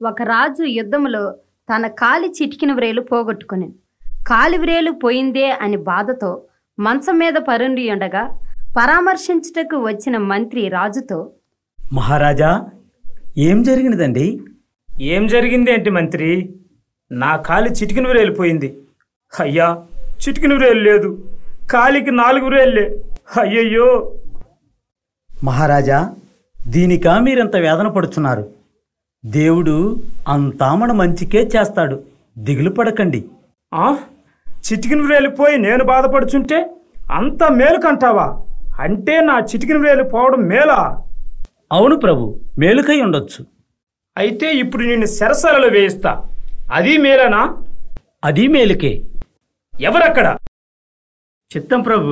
ఒక రాజు యుద్ధములో తన కాలి చిటికిన వ్రేలు పోగొట్టుకుని కాలి వ్రేలు పోయిందే అని బాధతో మంచం మీద పరుండి ఉండగా పరామర్శించుటకు వచ్చిన మంత్రి రాజుతో, మహారాజా, ఏం జరిగినదండి? ఏం జరిగింది ఏంటి మంత్రి? నా కాలి చిటికిన వ్రేలు పోయింది. అయ్యా, చిటికిన వ్రేలు లేదు, కాలికి 4 వ్రేళ్ళే. అయ్యయ్యో! మహారాజా, దీనికా మీరంత వేదన పడుచున్నారు? దేవుడు అంతా మన మంచికే చేస్తాడు, దిగులు పడకండి. చిటికిన వ్రేలు పోయి నేను బాధపడుచుంటే అంత మేలు కంటావా? అంటే నా చిటికిన వ్రేలు పోవడం మేలా? అవును ప్రభు, మేలుకై ఉండొచ్చు. అయితే ఇప్పుడు నిన్ను సెరసలలో వేయిస్తా, అది మేలేనా? అది మేలుకే. ఎవరక్కడ? చిత్తం ప్రభు.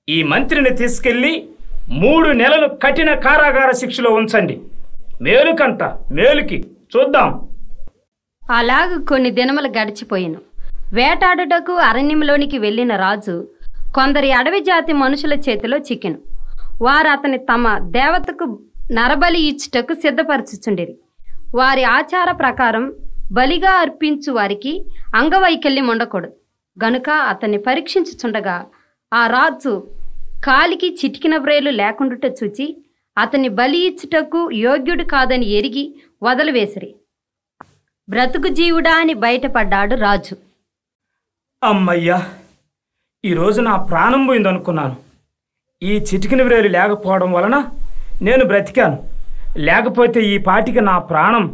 ఈ మంత్రిని తీసుకెళ్లి 3 నెలలు కఠిన కారాగార శిక్షలో ఉంచండి. మేలుకంట, మేలుకి చూద్దాం. అలాగ కొన్ని దినములు గడిచిపోయిను. వేటాడుటకు అరణ్యంలోనికి వెళ్ళిన రాజు కొందరి అడవి జాతి మనుషుల చేతిలో చిక్కెను. వారు అతని తమ దేవతకు నరబలి ఇచ్చుటకు సిద్ధపరచుచుండిరి. వారి ఆచార ప్రకారం బలిగా అర్పించు వారికి అంగవైకల్యం ఉండకూడదు గనుక అతన్ని పరీక్షించుచుండగా ఆ రాజు కాలికి చిటికిన వ్రేలు లేకుండుట చూచి అతన్ని బలి ఇచ్చుటకు యోగ్యుడు కాదని ఎరిగి వదిలివేసిరి. బ్రతుకు జీవుడా అని బయటపడ్డాడు రాజు. అమ్మయ్యా, ఈరోజు నా ప్రాణం పోయిందనుకున్నాను. ఈ చిటికిన వ్రేలు లేకపోవడం వలన నేను బ్రతికాను. లేకపోతే ఈ పాటికి నా ప్రాణం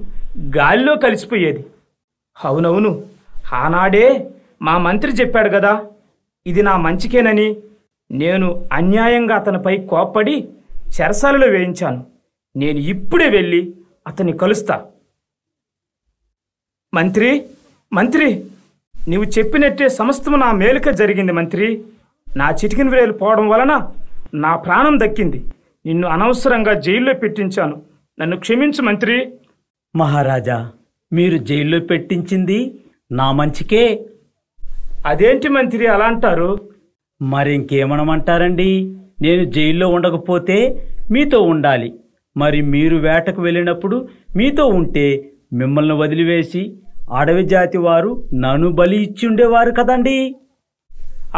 గాలిలో కలిసిపోయేది. అవునవును, ఆనాడే మా మంత్రి చెప్పాడు కదా, ఇది నా మంచికేనని. నేను అన్యాయంగా అతనిపై కోప్పడి చెరసాలలో వేయించాను. నేను ఇప్పుడే వెళ్ళి అతన్ని కలుస్తా. మంత్రి, మంత్రి, నీవు చెప్పినట్టే సమస్తము నా మేలుక జరిగింది మంత్రి. నా చిటికిన వ్రేలు పోవడం వలన నా ప్రాణం దక్కింది. నిన్ను అనవసరంగా జైల్లో పెట్టించాను, నన్ను క్షమించు మంత్రి. మహారాజా, మీరు జైల్లో పెట్టించింది నా మంచికే. అదేంటి మంత్రి అలా అంటారు? మరింకేమనమంటారండి? నేను జైల్లో ఉండకపోతే మీతో ఉండాలి. మరి మీరు వేటకు వెళ్ళినప్పుడు మీతో ఉంటే మిమ్మల్ని వదిలివేసి అడవి జాతి వారు నన్ను బలి ఇచ్చి ఉండేవారు కదండి.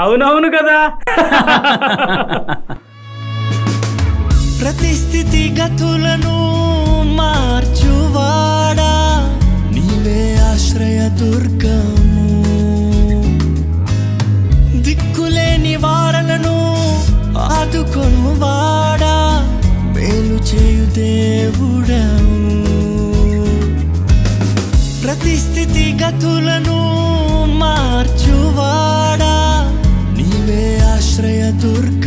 అవునవును కదా. ప్రతిస్థితి గతులను మార్చువాడా, నీవే ఆశ్రయ దుర్గము. దిక్కులేని వారలను ఆదుకొనువాడా, మేలు చేయు దేవుడవు. ప్రతిస్థితి గతులను మార్చువాడా, నీవే ఆశ్రయ దుర్గము.